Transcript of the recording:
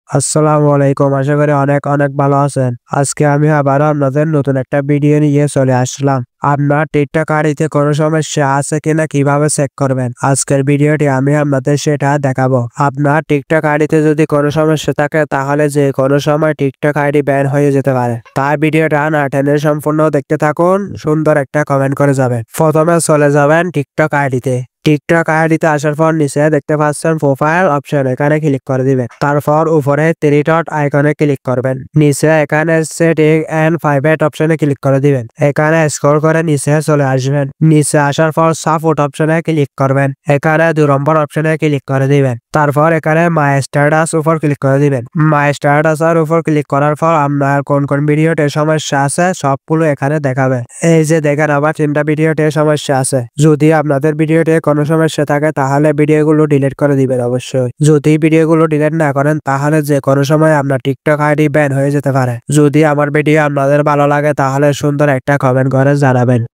আসসালামু আলাইকুম। আশা করি অনেক অনেক ভালো আছেন। আজকে আমি আবারও আপনাদের নতুন একটা ভিডিও নিয়ে চলে আসলাম। আপনার টিকটক আইডিতে কোনো সমস্যা আছে কিনা কিভাবে চেক করবেন, আজকের ভিডিওটি আমি আপনাদের সেটা দেখাবো। আপনার টিকটক আইডিতে যদি কোনো সমস্যা থাকে তাহলে যে কোনো সময় টিকটক আইডি ব্যান হয়ে যেতে পারে। তাই ভিডিওটা না টেনে সম্পূর্ণ দেখতে থাকুন, সুন্দর একটা কমেন্ট করে যাবেন। প্রথমে চলে যাবেন টিকটক আইডিতে। টিকটক আইডিতে আসার পর নিচে দেখতে পাচ্ছেন প্রোফাইল অপশন, এখানে ক্লিক করে দিবেন। তারপর উপরে থ্রি ডট আইকনে ক্লিক করবেন। নিচে এখানে সেটিং এন্ড প্রাইভেট অপশনে ক্লিক করে দিবেন। এখানে স্ক্রল করে নিচে চলে আসবেন। নিচে আসার পর সাপোর্ট অপশনে ক্লিক করবেন। এখানে 2 নম্বর অপশনে ক্লিক করে দিবেন। তারপর এখানে মাই স্ট্যাটাস উপর ক্লিক করে দিবেন। মাই স্ট্যাটাস এর উপর ক্লিক করার পর আপনার কোন কোন ভিডিওতে সমস্যা আছে সবগুলো এখানে দেখাবে। এই যে দেখেন আবার 3টা ভিডিওতে সমস্যা আছে। যদি আপনাদের ভিডিওতে কোনো সমস্যা থাকে তাহলে ভিডিওগুলো ডিলিট করে দিবেন অবশ্যই। যদি ভিডিওগুলো ডিলিট না করেন তাহলে যে কোনো সময় আপনার টিকটক আইডি ব্যান হয়ে যেতে পারে। যদি আমার ভিডিও আপনাদের ভালো লাগে তাহলে সুন্দর একটা কমেন্ট করে জানাবেন।